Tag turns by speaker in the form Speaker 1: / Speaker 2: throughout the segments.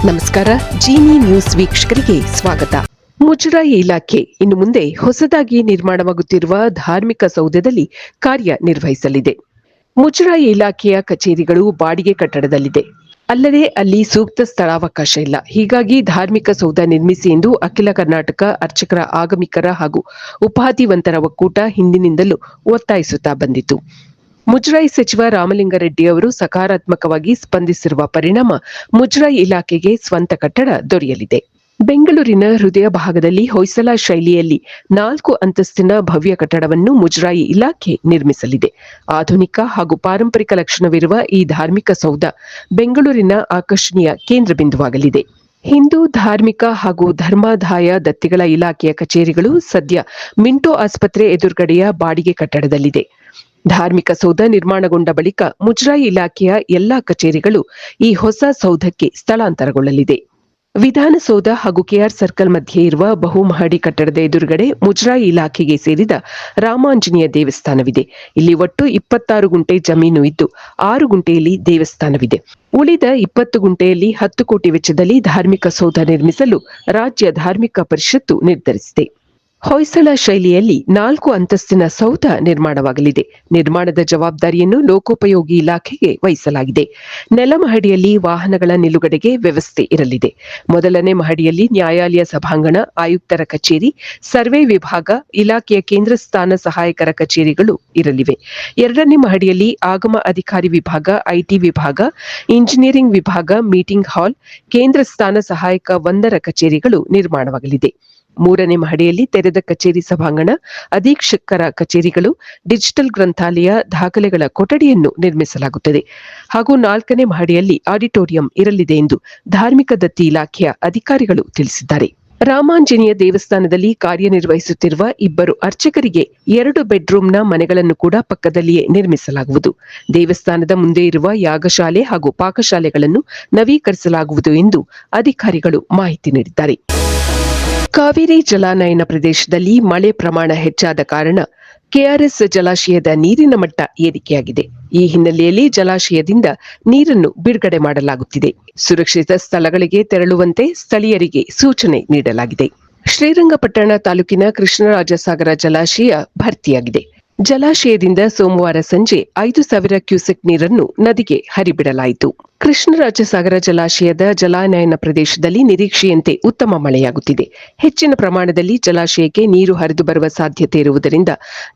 Speaker 1: ನಮಸ್ಕಾರ. ಜಿನಿ ನ್ಯೂಸ್ ವೀಕ್ಷಕರಿಗೆ ಸ್ವಾಗತ. ಮುಜರಾಯಿ ಇಲಾಖೆ ಇನ್ನು ಮುಂದೆ ಹೊಸದಾಗಿ ನಿರ್ಮಾಣವಾಗುತ್ತಿರುವ ಧಾರ್ಮಿಕ ಸೌಧದಲ್ಲಿ ಕಾರ್ಯನಿರ್ವಹಿಸಲಿದೆ. ಮುಜರಾಯಿ ಇಲಾಖೆಯ ಕಚೇರಿಗಳು ಬಾಡಿಗೆ ಕಟ್ಟಡದಲ್ಲಿದೆ. ಅಲ್ಲದೆ ಅಲ್ಲಿ ಸೂಕ್ತ ಸ್ಥಳಾವಕಾಶ ಇಲ್ಲ. ಹೀಗಾಗಿ ಧಾರ್ಮಿಕ ಸೌಧ ನಿರ್ಮಿಸಿ ಎಂದು ಅಖಿಲ ಕರ್ನಾಟಕ ಅರ್ಚಕರ ಆಗಮಿಕರ ಹಾಗೂ ಉಪಾಧಿವಂತರ ಒಕ್ಕೂಟ ಹಿಂದಿನಿಂದಲೂ ಒತ್ತಾಯಿಸುತ್ತಾ ಬಂದಿತು. ಮುಜರಾಯಿ ಸಚಿವ ರಾಮಲಿಂಗಾರೆಡ್ಡಿ ಅವರು ಸಕಾರಾತ್ಮಕವಾಗಿ ಸ್ಪಂದಿಸಿರುವ ಪರಿಣಾಮ ಮುಜರಾಯಿ ಇಲಾಖೆಗೆ ಸ್ವಂತ ಕಟ್ಟಡ ದೊರೆಯಲಿದೆ. ಬೆಂಗಳೂರಿನ ಹೃದಯ ಭಾಗದಲ್ಲಿ ಹೊಯ್ಸಳ ಶೈಲಿಯಲ್ಲಿ 4 ಅಂತಸ್ತಿನ ಭವ್ಯ ಕಟ್ಟಡವನ್ನು ಮುಜರಾಯಿ ಇಲಾಖೆ ನಿರ್ಮಿಸಲಿದೆ. ಆಧುನಿಕ ಹಾಗೂ ಪಾರಂಪರಿಕ ಲಕ್ಷಣವಿರುವ ಈ ಧಾರ್ಮಿಕ ಸೌಧ ಬೆಂಗಳೂರಿನ ಆಕರ್ಷಣೀಯ ಕೇಂದ್ರ ಬಿಂದುವಾಗಲಿದೆ. ಹಿಂದೂ ಧಾರ್ಮಿಕ ಹಾಗೂ ಧರ್ಮಾದಾಯ ದತ್ತಿಗಳ ಇಲಾಖೆಯ ಕಚೇರಿಗಳು ಸದ್ಯ ಮಿಂಟೋ ಆಸ್ಪತ್ರೆ ಎದುರುಗಡೆಯ ಬಾಡಿಗೆ ಕಟ್ಟಡದಲ್ಲಿದೆ. ಧಾರ್ಮಿಕ ಸೌಧ ನಿರ್ಮಾಣಗೊಂಡ ಬಳಿಕ ಮುಜರಾಯಿ ಇಲಾಖೆಯ ಎಲ್ಲಾ ಕಚೇರಿಗಳು ಈ ಹೊಸ ಸೌಧಕ್ಕೆ ಸ್ಥಳಾಂತರಗೊಳ್ಳಲಿದೆ. ವಿಧಾನಸೌಧ ಹಾಗೂ ಕೆಆರ್ ಸರ್ಕಲ್ ಮಧ್ಯೆ ಇರುವ ಬಹುಮಹಡಿ ಕಟ್ಟಡದ ಎದುರುಗಡೆ ಮುಜರಾಯಿ ಇಲಾಖೆಗೆ ಸೇರಿದ ರಾಮಾಂಜನೇಯ ದೇವಸ್ಥಾನವಿದೆ. ಇಲ್ಲಿ ಒಟ್ಟು 26 ಗುಂಟೆ ಜಮೀನು ಇದ್ದು 6 ಗುಂಟೆಯಲ್ಲಿ ದೇವಸ್ಥಾನವಿದೆ. ಉಳಿದ 20 ಗುಂಟೆಯಲ್ಲಿ 10 ಕೋಟಿ ವೆಚ್ಚದಲ್ಲಿ ಧಾರ್ಮಿಕ ಸೌಧ ನಿರ್ಮಿಸಲು ರಾಜ್ಯ ಧಾರ್ಮಿಕ ಪರಿಷತ್ತು ನಿರ್ಧರಿಸಿದೆ. ಹೊಯ್ಸಳ ಶೈಲಿಯಲ್ಲಿ 4 ಅಂತಸ್ತಿನ ಸೌಧ ನಿರ್ಮಾಣವಾಗಲಿದೆ. ನಿರ್ಮಾಣದ ಜವಾಬ್ದಾರಿಯನ್ನು ಲೋಕೋಪಯೋಗಿ ಇಲಾಖೆಗೆ ವಹಿಸಲಾಗಿದೆ. ನೆಲಮಹಡಿಯಲ್ಲಿ ವಾಹನಗಳ ನಿಲುಗಡೆಗೆ ವ್ಯವಸ್ಥೆ ಇರಲಿದೆ. ಮೊದಲನೇ ಮಹಡಿಯಲ್ಲಿ ನ್ಯಾಯಾಲಯ ಸಭಾಂಗಣ, ಆಯುಕ್ತರ ಕಚೇರಿ, ಸರ್ವೆ ವಿಭಾಗ, ಇಲಾಖೆಯ ಕೇಂದ್ರ ಸ್ಥಾನ ಸಹಾಯಕರ ಕಚೇರಿಗಳು ಇರಲಿವೆ. 2ನೇ ಮಹಡಿಯಲ್ಲಿ ಆಗಮ ಅಧಿಕಾರಿ ವಿಭಾಗ, ಐಟಿ ವಿಭಾಗ, ಇಂಜಿನಿಯರಿಂಗ್ ವಿಭಾಗ, ಮೀಟಿಂಗ್ ಹಾಲ್, ಕೇಂದ್ರ ಸ್ಥಾನ ಸಹಾಯಕ 1ರ ಕಚೇರಿಗಳು ನಿರ್ಮಾಣವಾಗಲಿದೆ. 3ನೇ ಮಹಡಿಯಲ್ಲಿ ತೆರೆದ ಕಚೇರಿ ಸಭಾಂಗಣ, ಅಧೀಕ್ಷಕರ ಕಚೇರಿಗಳು, ಡಿಜಿಟಲ್ ಗ್ರಂಥಾಲಯ, ದಾಖಲೆಗಳ ಕೊಠಡಿಯನ್ನು ನಿರ್ಮಿಸಲಾಗುತ್ತದೆ ಹಾಗೂ 4ನೇ ಮಹಡಿಯಲ್ಲಿ ಆಡಿಟೋರಿಯಂ ಇರಲಿದೆ ಎಂದು ಧಾರ್ಮಿಕ ದತ್ತಿ ಇಲಾಖೆಯ ಅಧಿಕಾರಿಗಳು ತಿಳಿಸಿದ್ದಾರೆ. ರಾಮಾಂಜನೇಯ ದೇವಸ್ಥಾನದಲ್ಲಿ ಕಾರ್ಯನಿರ್ವಹಿಸುತ್ತಿರುವ 2 ಅರ್ಚಕರಿಗೆ 2 ಬೆಡ್ರೂಮ್ನ ಮನೆಗಳನ್ನು ಕೂಡ ಪಕ್ಕದಲ್ಲಿಯೇ ನಿರ್ಮಿಸಲಾಗುವುದು. ದೇವಸ್ಥಾನದ ಮುಂದೆ ಇರುವ ಯಾಗಶಾಲೆ ಹಾಗೂ ಪಾಕಶಾಲೆಗಳನ್ನು ನವೀಕರಿಸಲಾಗುವುದು ಎಂದು ಅಧಿಕಾರಿಗಳು ಮಾಹಿತಿ ನೀಡಿದ್ದಾರೆ. ಕಾವೇರಿ ಜಲಾನಯನ ಪ್ರದೇಶದಲ್ಲಿ ಮಳೆ ಪ್ರಮಾಣ ಹೆಚ್ಚಾದ ಕಾರಣ ಕೆಆರ್ಎಸ್ ಜಲಾಶಯದ ನೀರಿನ ಮಟ್ಟ ಏರಿಕೆಯಾಗಿದೆ. ಈ ಹಿನ್ನೆಲೆಯಲ್ಲಿ ಜಲಾಶಯದಿಂದ ನೀರನ್ನು ಬಿಡುಗಡೆ ಮಾಡಲಾಗುತ್ತಿದೆ. ಸುರಕ್ಷಿತ ಸ್ಥಳಗಳಿಗೆ ತೆರಳುವಂತೆ ಸ್ಥಳೀಯರಿಗೆ ಸೂಚನೆ ನೀಡಲಾಗಿದೆ. ಶ್ರೀರಂಗಪಟ್ಟಣ ತಾಲೂಕಿನ ಕೃಷ್ಣರಾಜಸಾಗರ ಜಲಾಶಯ ಭರ್ತಿಯಾಗಿದೆ. ಜಲಾಶಯದಿಂದ ಸೋಮವಾರ ಸಂಜೆ 5,000 ಕ್ಯೂಸೆಕ್ ನೀರನ್ನು ನದಿಗೆ ಹರಿಬಿಡಲಾಯಿತು. ಕೃಷ್ಣರಾಜಸಾಗರ ಜಲಾಶಯದ ಜಲಾನಯನ ಪ್ರದೇಶದಲ್ಲಿ ನಿರೀಕ್ಷೆಯಂತೆ ಉತ್ತಮ ಮಳೆಯಾಗುತ್ತಿದೆ. ಹೆಚ್ಚಿನ ಪ್ರಮಾಣದಲ್ಲಿ ಜಲಾಶಯಕ್ಕೆ ನೀರು ಹರಿದು ಬರುವ ಸಾಧ್ಯತೆ ಇರುವುದರಿಂದ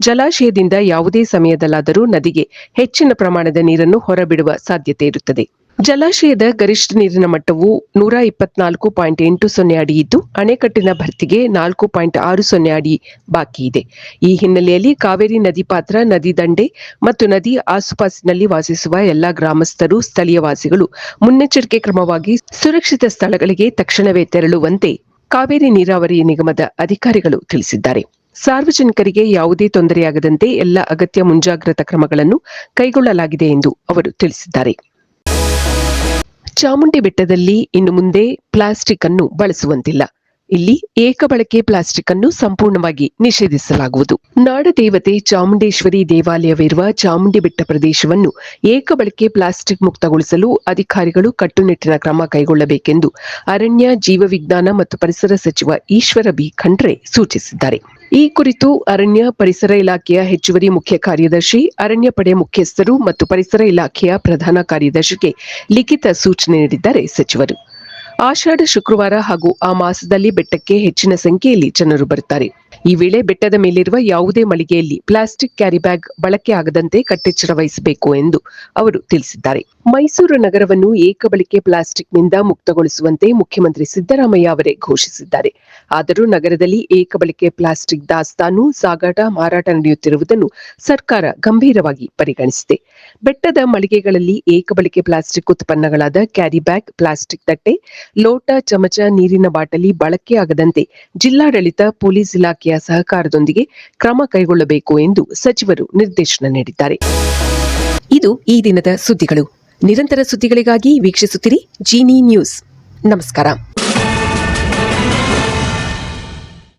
Speaker 1: ಜಲಾಶಯದಿಂದ ಯಾವುದೇ ಸಮಯದಲ್ಲಾದರೂ ನದಿಗೆ ಹೆಚ್ಚಿನ ಪ್ರಮಾಣದ ನೀರನ್ನು ಹೊರಬಿಡುವ ಸಾಧ್ಯತೆ ಇರುತ್ತದೆ. ಜಲಾಶಯದ ಗರಿಷ್ಠ ನೀರಿನ ಮಟ್ಟವು 124.80 ಅಡಿ ಇದ್ದು ಅಣೆಕಟ್ಟಿನ ಭರ್ತಿಗೆ 4.60 ಅಡಿ ಬಾಕಿ ಇದೆ. ಈ ಹಿನ್ನೆಲೆಯಲ್ಲಿ ಕಾವೇರಿ ನದಿ ಪಾತ್ರ, ನದಿ ದಂಡೆ ಮತ್ತು ನದಿ ಆಸುಪಾಸಿನಲ್ಲಿ ವಾಸಿಸುವ ಎಲ್ಲಾ ಗ್ರಾಮಸ್ಥರು, ಸ್ಥಳೀಯ ವಾಸಿಗಳು ಮುನ್ನೆಚ್ಚರಿಕೆ ಕ್ರಮವಾಗಿ ಸುರಕ್ಷಿತ ಸ್ಥಳಗಳಿಗೆ ತಕ್ಷಣವೇ ತೆರಳುವಂತೆ ಕಾವೇರಿ ನೀರಾವರಿ ನಿಗಮದ ಅಧಿಕಾರಿಗಳು ತಿಳಿಸಿದ್ದಾರೆ. ಸಾರ್ವಜನಿಕರಿಗೆ ಯಾವುದೇ ತೊಂದರೆಯಾಗದಂತೆ ಎಲ್ಲ ಅಗತ್ಯ ಮುಂಜಾಗ್ರತಾ ಕ್ರಮಗಳನ್ನು ಕೈಗೊಳ್ಳಲಾಗಿದೆ ಎಂದು ಅವರು ತಿಳಿಸಿದ್ದಾರೆ. ಚಾಮುಂಡಿ ಬೆಟ್ಟದಲ್ಲಿ ಇನ್ನು ಮುಂದೆ ಪ್ಲಾಸ್ಟಿಕ್ ಅನ್ನು ಬಳಸುವಂತಿಲ್ಲ. ಇಲ್ಲಿ ಏಕಬಳಕೆ ಪ್ಲಾಸ್ಟಿಕ್ ಅನ್ನು ಸಂಪೂರ್ಣವಾಗಿ ನಿಷೇಧಿಸಲಾಗುವುದು. ನಾಡದೇವತೆ ಚಾಮುಂಡೇಶ್ವರಿ ದೇವಾಲಯವಿರುವ ಚಾಮುಂಡಿ ಬೆಟ್ಟ ಪ್ರದೇಶವನ್ನು ಏಕಬಳಕೆ ಪ್ಲಾಸ್ಟಿಕ್ ಮುಕ್ತಗೊಳಿಸಲು ಅಧಿಕಾರಿಗಳು ಕಟ್ಟುನಿಟ್ಟಿನ ಕ್ರಮ ಕೈಗೊಳ್ಳಬೇಕೆಂದು ಅರಣ್ಯ, ಜೀವವಿಜ್ಞಾನ ಮತ್ತು ಪರಿಸರ ಸಚಿವ ಈಶ್ವರ ಬಿ ಖಂಡ್ರೆ ಸೂಚಿಸಿದ್ದಾರೆ. ಈ ಕುರಿತು ಅರಣ್ಯ, ಪರಿಸರ ಇಲಾಖೆಯ ಹೆಚ್ಚುವರಿ ಮುಖ್ಯ ಕಾರ್ಯದರ್ಶಿ, ಅರಣ್ಯ ಪಡೆ ಮುಖ್ಯಸ್ಥರು ಮತ್ತು ಪರಿಸರ ಇಲಾಖೆಯ ಪ್ರಧಾನ ಕಾರ್ಯದರ್ಶಿಗೆ ಲಿಖಿತ ಸೂಚನೆ ನೀಡಿದ್ದಾರೆ ಸಚಿವರು. ಆಷಾಢ ಶುಕ್ರವಾರ ಹಾಗೂ ಆ ಮಾಸದಲ್ಲಿ ಬೆಟ್ಟಕ್ಕೆ ಹೆಚ್ಚಿನ ಸಂಖ್ಯೆಯಲ್ಲಿ ಜನರು ಬರುತ್ತಾರೆ. ಈ ವೇಳೆ ಬೆಟ್ಟದ ಮೇಲಿರುವ ಯಾವುದೇ ಮಳಿಗೆಯಲ್ಲಿ ಪ್ಲಾಸ್ಟಿಕ್ ಕ್ಯಾರಿ ಬ್ಯಾಗ್ ಬಳಕೆ ಆಗದಂತೆ ಕಟ್ಟೆಚ್ಚರ ವಹಿಸಬೇಕು ಎಂದು ಅವರು ತಿಳಿಸಿದ್ದಾರೆ. ಮೈಸೂರು ನಗರವನ್ನು ಏಕಬಳಕೆ ಪ್ಲಾಸ್ಟಿಕ್ನಿಂದ ಮುಕ್ತಗೊಳಿಸುವಂತೆ ಮುಖ್ಯಮಂತ್ರಿ ಸಿದ್ದರಾಮಯ್ಯ ಅವರೇ ಘೋಷಿಸಿದ್ದಾರೆ. ಆದರೂ ನಗರದಲ್ಲಿ ಏಕಬಳಕೆ ಪ್ಲಾಸ್ಟಿಕ್ ದಾಸ್ತಾನು, ಸಾಗಾಟ, ಮಾರಾಟ ನಡೆಯುತ್ತಿರುವುದನ್ನು ಸರ್ಕಾರ ಗಂಭೀರವಾಗಿ ಪರಿಗಣಿಸಿದೆ. ಬೆಟ್ಟದ ಮಳಿಗೆಗಳಲ್ಲಿ ಏಕಬಳಕೆ ಪ್ಲಾಸ್ಟಿಕ್ ಉತ್ಪನ್ನಗಳಾದ ಕ್ಯಾರಿ ಬ್ಯಾಗ್, ಪ್ಲಾಸ್ಟಿಕ್ ತಟ್ಟೆ, ಲೋಟ, ಚಮಚ, ನೀರಿನ ಬಾಟಲಿ ಬಳಕೆ ಆಗದಂತೆ ಜಿಲ್ಲಾಡಳಿತ, ಪೊಲೀಸ್ ಇಲಾಖೆಯ ಸಹಕಾರದೊಂದಿಗೆ ಕ್ರಮ ಕೈಗೊಳ್ಳಬೇಕು ಎಂದು ಸಚಿವರು ನಿರ್ದೇಶನ ನೀಡಿದ್ದಾರೆ. ಇದು ಈ ದಿನದ ಸುದ್ದಿಗಳು. ನಿರಂತರ ಸುದ್ದಿಗಳಿಗಾಗಿ ವೀಕ್ಷಿಸುತ್ತಿರಿ ಜಿನಿ ನ್ಯೂಸ್. ನಮಸ್ಕಾರ.